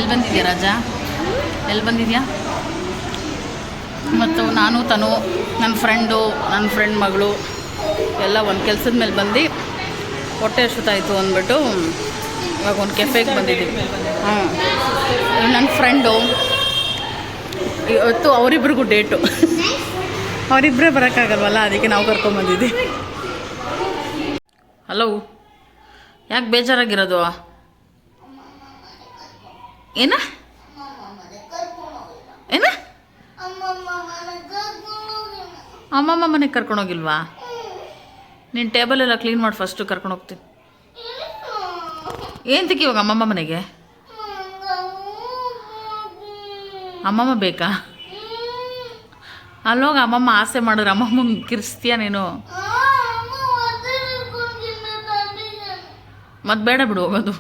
ಎಲ್ಲಿ ಬಂದಿದ್ಯಾ ರಾಜ, ಎಲ್ಲಿ ಬಂದಿದ್ಯಾ? ಮತ್ತು ನಾನು ತನು ನನ್ನ ಫ್ರೆಂಡ್ ಮಗಳು ಎಲ್ಲ ಒಂದು ಕೆಲಸದ ಮೇಲೆ ಬಂದು ಹೊಟ್ಟೆ ಹಸುತ್ತಾಯಿತು ಅಂದ್ಬಿಟ್ಟು ಇವಾಗ ಒಂದು ಕೆಫೆಗೆ ಬಂದಿದ್ದೀವಿ. ನನ್ನ ಫ್ರೆಂಡು ಇವತ್ತು ಅವರಿಬ್ರಿಗೂ ಡೇಟು, ಅವರಿಬ್ಬರೇ ಬರೋಕ್ಕಾಗಲ್ವಲ್ಲ, ಅದಕ್ಕೆ ನಾವು ಕರ್ಕೊಂಬಂದಿದ್ದೀವಿ. ಹಲೋ, ಯಾಕೆ ಬೇಜಾರಾಗಿರೋದು? ಏನ ಏನ ಅಮ್ಮಮ್ಮ ಮನೆಗೆ ಕರ್ಕೊಂಡೋಗಿಲ್ವಾ? ನೀನು ಟೇಬಲೆಲ್ಲ ಕ್ಲೀನ್ ಮಾಡಿ ಫಸ್ಟು ಕರ್ಕೊಂಡೋಗ್ತೀನಿ. ಏನಂತಕ್ಕೆ ಇವಾಗ ಅಮ್ಮಮ್ಮ ಮನೆಗೆ? ಅಮ್ಮಮ್ಮ ಬೇಕಾ? ಅಲ್ಲೋಗ ಅಮ್ಮಮ್ಮ ಆಸೆ ಮಾಡಿದ್ರೆ ಅಮ್ಮಮ್ಮ ಕಿರಿಸ್ತೀಯ ನೀನು? ಮತ್ತೆ ಬೇಡ ಬಿಡು ಹೋಗೋದು.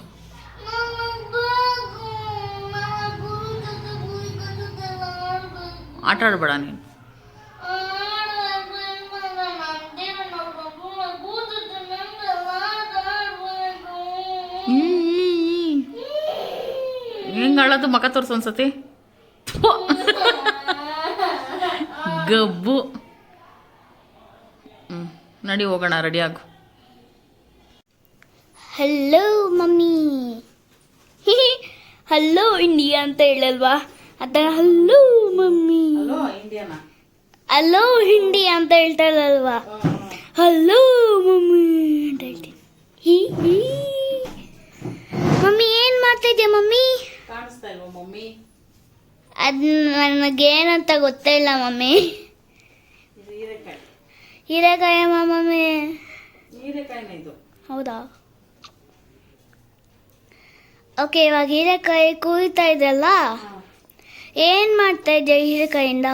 ಆಟ ಆಡಬೇಡ ನೀನು. ಹೆಂಗೆ ಅಳೋದು ಮಕ ತೋರಿಸು ಒಂದ್ಸತಿ. ಗಬ್ಬು. ನಡಿ ಹೋಗೋಣ, ರೆಡಿ ಆಗು. Hello mummy. ಹಲೋ ಇಂಡಿಯಾ ಅಂತ ಹೇಳಲ್ವಾ? ಅದ ಹಲೋ ಮಮ್ಮಿ, ಹಲೋ ಹಿಂಡಿ ಅಂತ ಹೇಳ್ತಾಳಲ್ವಾ? ಹಲೋ ಮಮ್ಮಿ ಅಂತ ಹೇಳ್ತೀನಿ. ಮಮ್ಮಿ ಏನ್ ಮಾಡ್ತಿದ್ಯಾ ಮಮ್ಮಿ? ಕಾಣಿಸ್ತಾ ಇಲ್ವಾ ಮಮ್ಮಿ? ಅದು ನನಗೇನಂತ ಗೊತ್ತೇ ಇಲ್ಲ ಮಮ್ಮಿ. ಹೀರೆಕಾಯಿ ಮಮ್ಮಿ. ಹೀರೆಕಾಯಿನ ಇದು? ಹೌದಾ? ಓಕೆ, ಇವಾಗ ಹೀರೆಕಾಯಿ ಕುಯ್ತಾ ಇದ್ರಲ್ಲ, ಏನ್ ಮಾಡ್ತಾ ಇದ್ದೆ ಹೀರೆಕಾಯಿಂದ?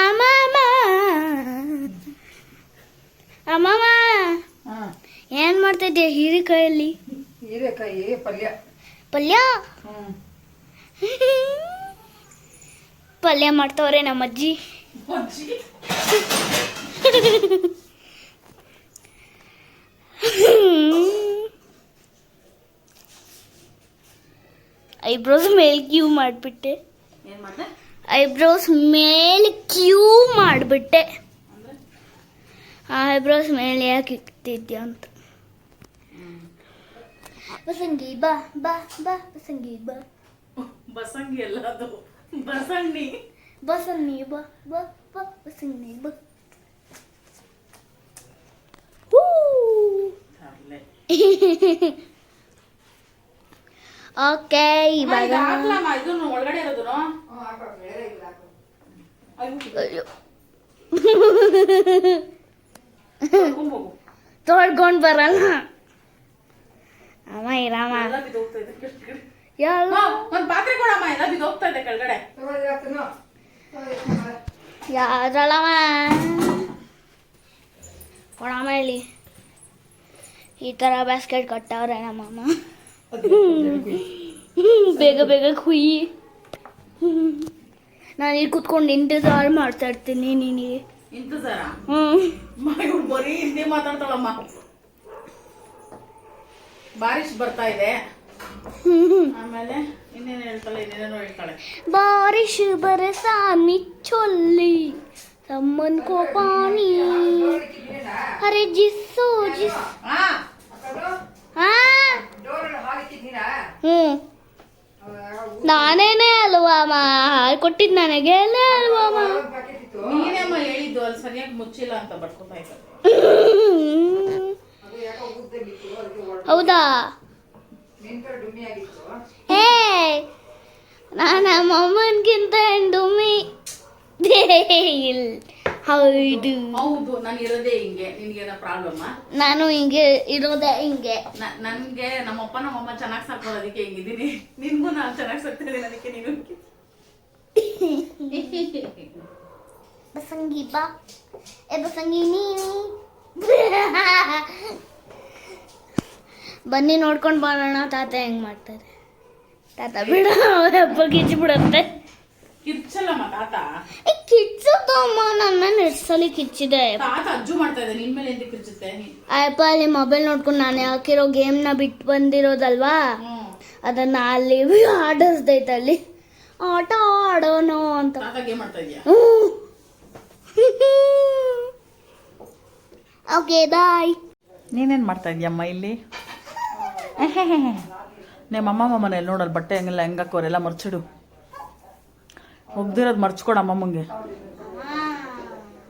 ಅಮ್ಮಮ್ಮ ಅಮ್ಮಮ್ಮ ಏನ್ ಮಾಡ್ತಾ ಇದ್ದೆ ಹೀರೆಕಾಯಲ್ಲಿ? ಹೀರೆಕಾಯಿ ಪಲ್ಯ. ಪಲ್ಯ ಪಲ್ಯ ಮಾಡ್ತವ್ರೆ ನಮ್ಮ ಅಜ್ಜಿ. ಐಬ್ರೋಸ್ ಮೇಲೆ ಕ್ಯೂ ಮಾಡಿಬಿಟ್ಟೆ. ಐಬ್ರೋಸ್ ಮೇಲೆ ಕ್ಯೂ ಮಾಡಿಬಿಟ್ಟೆ. ಐಬ್ರೋಸ್ ಮೇಲೆ ಯಾಕೆ ಇಕ್ತಿದ್ಯಾ ಅಂತ. ಬಸಂಗಿ ಬಾ ಬಾ ಬಾ, ಬಸಂಗಿ ಬಾ. ಬಸಂಗಿ ಅಲ್ಲ ಅದು, ಬಸಣ್ಣಿ. ಬಸಂಗಿ ಬಾ ಬಾ ಬಾ, ಬಸಂಗಿ ಬಾ. ಓಕೆ, ಇವಾಗ ಒಳಗಡೆ ಇರೋದು ತೊಳ್ಕೊಂಡ್ ಬರಲ್ಲ ಅಮ್ಮ. ಇರಮ್ಮ, ಒಂದ್ ಪಾತ್ರೆ ಕೊಡಮ್ಮ, ಎಲ್ಲ ಬಿದ್ದೋಗ್ತಾ ಇದೆ ಕೆಳಗಡೆ. ಯಾವ್ದ್ರಲ್ಲಮ್ಮ ಕೊಡಮ್ಮ ಹೇಳಿ. ಈ ಥರ ಬ್ಯಾಸ್ಕೆಟ್ ಕೊಟ್ಟವ್ರೆ ನಮ್ಮಮ್ಮ. ಬೇಗ ಬೇಗ ಕುಯ್ಯಿ. ನಾನು ಇಲ್ಲಿ ಕುತ್ಕೊಂಡು ಇಂತಜಾರ್ ಮಾಡ್ತಾ ಇರ್ತೀನಿ ನಿನಗೆ. ಇಂತಜಾರ? ಬರೀ ಹಿಂದಿ ಮಾತಾಡ್ತಾಳಮ್ಮ. ಬಾರಿಶ್ ಬರ್ತಾ ಇದೆ, ಆಮೇಲೆ ಇನ್ನೇನು ಹೇಳ್ತಾಳೆ, ಇನ್ನೇನೋ ಹೇಳ್ತಾಳೆ. ಬಾರಿಶ್ ಬರಸಾ ಮಿಚ್ಚೊಲ್ಲಿ ಸಮನ್ ಕೋ ಪಾನಿ. ಅರೆ ಜಿಸ್ಸು ಜಿಸ್. ನಾನೇನೆ ಅಲ್ವಾ ಹಾಲು ಕೊಟ್ಟಿದ್ದು, ನನಗೆ ಅಲ್ವಾ? ನೀನೇಮ್ಮ ಹೇಳಿದ್ದು, ಅಲ್ಲಿ ಸರಿಯಾಗಿ ಮುಚ್ಚಿಲ್ಲ ಅಂತ ಬರ್ಕೊತಾ ಇದ್ದ. ಹೌದಾ? ಹೇ, ನಾನು ನಮ್ಮ ಅಮ್ಮನ್ಗಿಂತ ಡುಮ್ಮಿ. ಹೌದು ಹೌದು, ನಾನು ಇರೋದೇ ಹಿಂಗೆ. ನಿನ್ಗೇನೋ ಪ್ರಾಬ್ಲಮ್? ನಾನು ಹಿಂಗೆ ಇರೋದೇ ಹಿಂಗೆ. ನನ್ಗೆ ನಮ್ಮಪ್ಪ ನಮ್ಮಮ್ಮ ಚೆನ್ನಾಗಿ ಸಾಕೋದಕ್ಕೆ ಹಿಂಗಿದ್ದೀನಿ. ನಿನ್ಗೂ ನಾನು ಚೆನ್ನಾಗಿ ಸಾಕ್ತಿದ್ದೀನಿ, ಅದಕ್ಕೆ ನೀನು ಬಸಂಗಿ ಬಾ. ಬಸಂಗಿ ನೀನು ಬನ್ನಿ ನೋಡ್ಕೊಂಡು ಬರೋಣ ತಾತ ಹೆಂಗ್ ಮಾಡ್ತಾರೆ. ತಾತ ಬಿಡ, ಹಬ್ಬ ಕಿಚ್ಚಿ ಬಿಡುತ್ತೆ. ಕಿಚ್ಚಲ್ಲಮ್ಮ ತಾತ. ಕಿಚ್ಚಮ್ಮ ನನ್ನ ಎಷ್ಟಲ್ಲಿ ಕಿಚ್ಚಿದೆ. ತಾತ ಅಜ್ಜು ಮಾಡ್ತಾ ಇದೆ, ನಿನ್ ಮೇಲೆ ಎಂತ ಕಿಚ್ಚುತ್ತೆ? ಅಪ್ಪ ಅಲ್ಲಿ ಮೊಬೈಲ್ ನೋಡ್ಕೊಂಡು ನಾನು ಹಾಕಿರೋ ಗೇಮ್ನ ಬಿಟ್ಟು ಬಂದಿರೋದಲ್ವಾ, ಅದನ್ನ ಅಲ್ಲಿ ಆಡಿಸ್ದೈತೆ ಅಲ್ಲಿ ಆಟ ಆಡೋಣ ಅಂತ. ಏನು ಮಾಡ್ತಾ ಇದೀಯಾ? Okay bye. ನೀನೇನು ಮಾಡ್ತಾ ಇದೀಯಮ್ಮ ಇಲ್ಲಿ? ನಿಮ್ಮ ಅಮ್ಮಮ್ಮ ಮನೇಲಿ ನೋಡಲ್ಲ ಬಟ್ಟೆ ಹಂಗೆಲ್ಲ ಹೆಂಗೆ ಹಾಕೋರೆಲ್ಲ ಮರ್ಚಿಡು. ಒಗ್ದಿರೋದು ಮರ್ಚ್ಕೊಡು ಅಮ್ಮಮ್ಮಂಗೆ.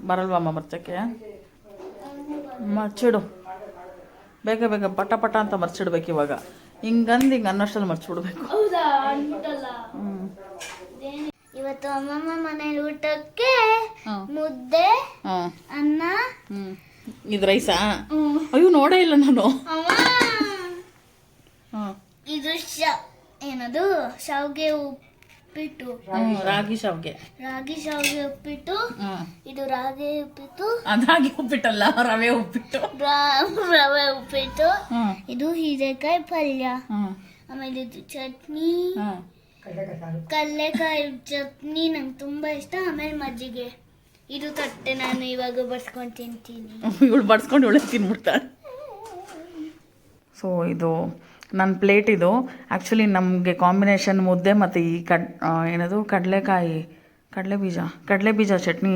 ಬರಲ್ವಾ ಅಮ್ಮ ಮರ್ಚಕ್ಕೆ? ಮರ್ಚಿಡು ಬೇಗ ಬೇಗ ಪಟ ಪಟ ಅಂತ ಮರ್ಚಿಡ್ಬೇಕು. ಇವಾಗ ಹಿಂಗಂದು ಹಿಂಗೆ ಅನ್ನೋಷ್ಟಲ್ಲಿ ಮರ್ಚಿಬಿಡ್ಬೇಕು. ಇವತ್ತು ಅಮ್ಮಮ್ಮ ಮನೇಲಿ ಊಟಕ್ಕೆ ಮುದ್ದೆ ಅನ್ನ. ಇದು ರೈಸಾ? ಅಯ್ಯೋ ನೋಡೇ ಇಲ್ಲ ನಾನು. ಇದು ಏನದು ಶಾವ್ಗೆ ಉಪ್ಪಿಟ್ಟು, ರಾಗಿ ಶಾವ್ಗೆ. ರಾಗಿ ಶಾವ್ಗೆ ಉಪ್ಪಿಟ್ಟು. ಇದು ರಾಗಿ ಉಪ್ಪಿಟ್ಟು. ರಾಗಿ ಉಪ್ಪಿಟ್ಟಲ್ಲ, ರವೆ ಉಪ್ಪಿಟ್ಟು. ರವೆ ಉಪ್ಪಿಟ್ಟು. ಇದು ಹೀರೆಕಾಯಿ ಪಲ್ಯ. ಆಮೇಲೆ ಇದು ಚಟ್ನಿ, ಕಡಲೆಕಾಯಿ ಚಟ್ನಿ ನಂಗೆ ತುಂಬಾ ಇಷ್ಟ. ಆಮೇಲೆ ಮಜ್ಜಿಗೆ. ಇದು ತಟ್ಟೆ ನಾನು ಇವಾಗ ಬಡ್ಸ್ಕೊಂಡು ತಿಂತೀನಿ. ಇವಳು ಬಡ್ಸ್ಕೊಂಡು ಇವಳೆ ತಿನ್ಬಿಡ್ತಾಳೆ. ಸೊ ಇದು ನನ್ನ ಪ್ಲೇಟ್. ಇದು ಆ್ಯಕ್ಚುಲಿ ನಮಗೆ ಕಾಂಬಿನೇಷನ್ ಮುದ್ದೆ ಮತ್ತು ಈ ಏನದು ಕಡಲೆ ಬೀಜ ಚಟ್ನಿ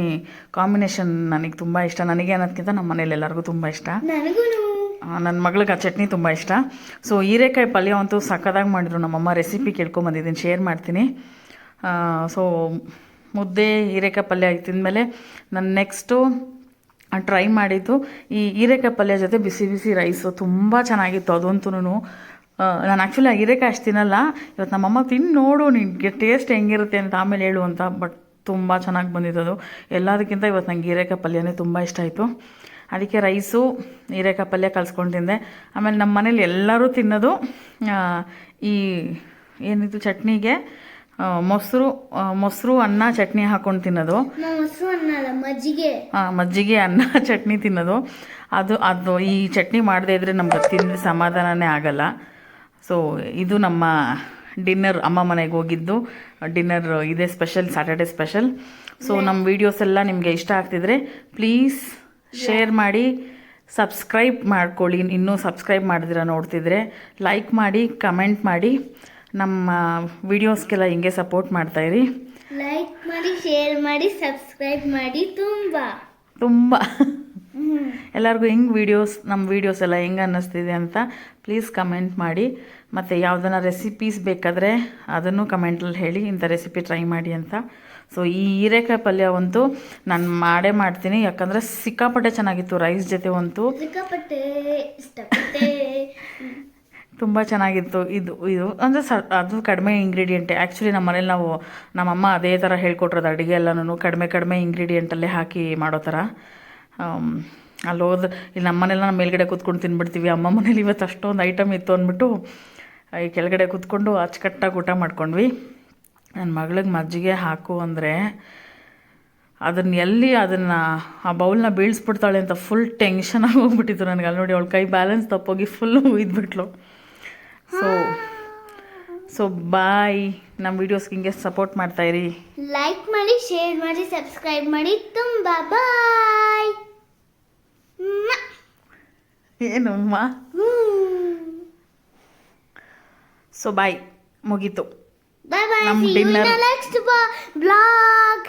ಕಾಂಬಿನೇಷನ್ ನನಗೆ ತುಂಬ ಇಷ್ಟ. ನನಗೆ ಅನ್ನೋದಕ್ಕಿಂತ ನಮ್ಮ ಮನೇಲಿ ಎಲ್ಲರಿಗೂ ತುಂಬ ಇಷ್ಟ. ನನ್ನ ಮಗಳಿಗೆ ಆ ಚಟ್ನಿ ತುಂಬ ಇಷ್ಟ. ಸೊ ಹೀರೆಕಾಯಿ ಪಲ್ಯ ಅಂತೂ ಸಕ್ಕದಾಗಿ ಮಾಡಿದ್ರು ನಮ್ಮಮ್ಮ. ರೆಸಿಪಿ ಕೇಳ್ಕೊಂಬಂದಿದ್ದೀನಿ, ಶೇರ್ ಮಾಡ್ತೀನಿ. ಸೊ ಮುದ್ದೆ ಹೀರೆಕಾಯಿ ಪಲ್ಯ ತಿಂದಮೇಲೆ ನಾನು ನೆಕ್ಸ್ಟು ಟ್ರೈ ಮಾಡಿದ್ದು ಈ ಹೀರೆಕಾಯಿ ಪಲ್ಯ ಜೊತೆ ಬಿಸಿ ಬಿಸಿ ರೈಸು. ತುಂಬ ಚೆನ್ನಾಗಿತ್ತು ಅದಂತೂ. ನಾನು ಆ್ಯಕ್ಚುಲಿ ಆ ಹೀರೆಕಾಯಿ ಅಷ್ಟು ತಿನ್ನಲ್ಲ. ಇವತ್ತು ನಮ್ಮಮ್ಮ ತಿಂದು ನೋಡು ನಿನಗೆ ಟೇಸ್ಟ್ ಹೆಂಗಿರುತ್ತೆ ಅಂತ ಆಮೇಲೆ ಹೇಳು ಅಂತ. ಬಟ್ ತುಂಬ ಚೆನ್ನಾಗಿ ಬಂದಿದ್ದದು. ಎಲ್ಲದಕ್ಕಿಂತ ಇವತ್ತು ನಂಗೆ ಹೀರೆಕಾಯಿ ಪಲ್ಯನೇ ತುಂಬ ಇಷ್ಟ ಆಯಿತು. ಅದಕ್ಕೆ ರೈಸು ಹೀರೆಕಾಯಿ ಪಲ್ಯ ಕಲ್ಸ್ಕೊಂಡು ತಿಂದೆ. ಆಮೇಲೆ ನಮ್ಮ ಮನೇಲಿ ಎಲ್ಲರೂ ತಿನ್ನೋದು ಈ ಏನಿದು ಚಟ್ನಿಗೆ ಮೊಸರು ಅನ್ನ ಚಟ್ನಿ ಹಾಕ್ಕೊಂಡು ತಿನ್ನೋದು. ಮಜ್ಜಿಗೆ ಅನ್ನ ಚಟ್ನಿ ತಿನ್ನೋದು. ಅದು ಈ ಚಟ್ನಿ ಮಾಡದೇ ಇದ್ದರೆ ನಮ್ಗೆ ತಿಂದರೆ ಸಮಾಧಾನನೇ ಆಗಲ್ಲ. ಸೊ ಇದು ನಮ್ಮ ಡಿನ್ನರ್. ಅಮ್ಮ ಮನೆಗೆ ಹೋಗಿದ್ದು ಡಿನ್ನರ್ ಇದೇ ಸ್ಪೆಷಲ್, ಸ್ಯಾಟರ್ಡೆ ಸ್ಪೆಷಲ್. ಸೊ ನಮ್ಮ ವೀಡಿಯೋಸ್ ಎಲ್ಲ ನಿಮಗೆ ಇಷ್ಟ ಆಗ್ತಿದ್ರೆ ಪ್ಲೀಸ್ ಶೇರ್ ಮಾಡಿ, ಸಬ್ಸ್ಕ್ರೈಬ್ ಮಾಡ್ಕೊಳ್ಳಿ. ಇನ್ನೂ ಸಬ್ಸ್ಕ್ರೈಬ್ ಮಾಡಿದಿರ ನೋಡ್ತಿದ್ರೆ ಲೈಕ್ ಮಾಡಿ, ಕಮೆಂಟ್ ಮಾಡಿ. ನಮ್ಮ ವೀಡಿಯೋಸ್ಗೆಲ್ಲ ಹಿಂಗೆ ಸಪೋರ್ಟ್ ಮಾಡ್ತಾಯಿರಿ. ಲೈಕ್ ಮಾಡಿ, ಶೇರ್ ಮಾಡಿ, ಸಬ್ಸ್ಕ್ರೈಬ್ ಮಾಡಿ. ತುಂಬ ಎಲ್ಲರಿಗೂ ನಮ್ಮ ವೀಡಿಯೋಸ್ ಎಲ್ಲ ಹೆಂಗೆ ಅನ್ನಿಸ್ತಿದೆ ಅಂತ ಪ್ಲೀಸ್ ಕಮೆಂಟ್ ಮಾಡಿ. ಮತ್ತು ಯಾವುದನ್ನ ರೆಸಿಪೀಸ್ ಬೇಕಾದರೆ ಅದನ್ನು ಕಮೆಂಟಲ್ಲಿ ಹೇಳಿ, ಇಂಥ ರೆಸಿಪಿ ಟ್ರೈ ಮಾಡಿ ಅಂತ. ಸೊ ಈ ಹೀರೆಕಾಯಿ ಪಲ್ಯ ಅಂತೂ ನಾನು ಮಾಡ್ತೀನಿ, ಯಾಕಂದರೆ ಸಿಕ್ಕಾಪಟ್ಟೆ ಚೆನ್ನಾಗಿತ್ತು. ರೈಸ್ ಜೊತೆ ಅಂತೂ ತುಂಬ ಚೆನ್ನಾಗಿತ್ತು. ಇದು ಅಂದರೆ ಅದು ಕಡಿಮೆ ಇಂಗ್ರೀಡಿಯೆಂಟೇ. ಆ್ಯಕ್ಚುಲಿ ನಮ್ಮ ಮನೇಲಿ ನಮ್ಮಮ್ಮ ಅದೇ ಥರ ಹೇಳ್ಕೊಟ್ರದು ಅಡುಗೆ ಎಲ್ಲನೂ ಕಡಿಮೆ ಇಂಗ್ರೀಡಿಯೆಂಟಲ್ಲೇ ಹಾಕಿ ಮಾಡೋ ಥರ. ಅಲ್ಲಿ ಇಲ್ಲಿ ನಮ್ಮ ಮನೆಲ್ಲ ನಮ್ಮ ಮೇಲ್ಗಡೆ ಕೂತ್ಕೊಂಡು ತಿನ್ಬಿಡ್ತೀವಿ. ಅಮ್ಮ ಮನೇಲಿ ಇವತ್ತು ಅಷ್ಟೊಂದು ಐಟಮ್ ಇತ್ತು ಅಂದ್ಬಿಟ್ಟು ಈ ಕೆಳಗಡೆ ಕೂತ್ಕೊಂಡು ಅಚ್ಚುಕಟ್ಟಾಗಿ ಊಟ ಮಾಡ್ಕೊಂಡ್ವಿ. ನನ್ನ ಮಗಳಿಗೆ ಮಜ್ಜಿಗೆ ಹಾಕು ಅಂದರೆ ಅದನ್ನು ಆ ಬೌಲ್ನ ಬೀಳಿಸ್ಬಿಡ್ತಾಳೆ ಅಂತ ಫುಲ್ ಟೆನ್ಷನಾಗಿ ಹೋಗ್ಬಿಟ್ಟಿತ್ತು ನನಗೆ. ಅಲ್ಲಿ ನೋಡಿ ಅವಳ ಕೈ ಬ್ಯಾಲೆನ್ಸ್ ತಪ್ಪೋಗಿ ಫುಲ್ಲು ಇದ್ಬಿಟ್ಲು. So bye. ನಮ್ಮ ವೀಡಿಯೋಸ್ಗೆ ಹಿಂಗೆ ಸಪೋರ್ಟ್ ಮಾಡ್ತಾಯಿರಿ. ಲೈಕ್ ಮಾಡಿ, ಶೇರ್ ಮಾಡಿ, ಸಬ್ಸ್ಕ್ರೈಬ್ ಮಾಡಿ. ತುಂಬ ಬಾಯ್. ಏನು ಸೊ ಬಾಯ್, ಮುಗೀತು ಬಾಯ್ ಬಾಯ್. ನಮ್ಮ ಡಿನ್ನರ್. Next blog.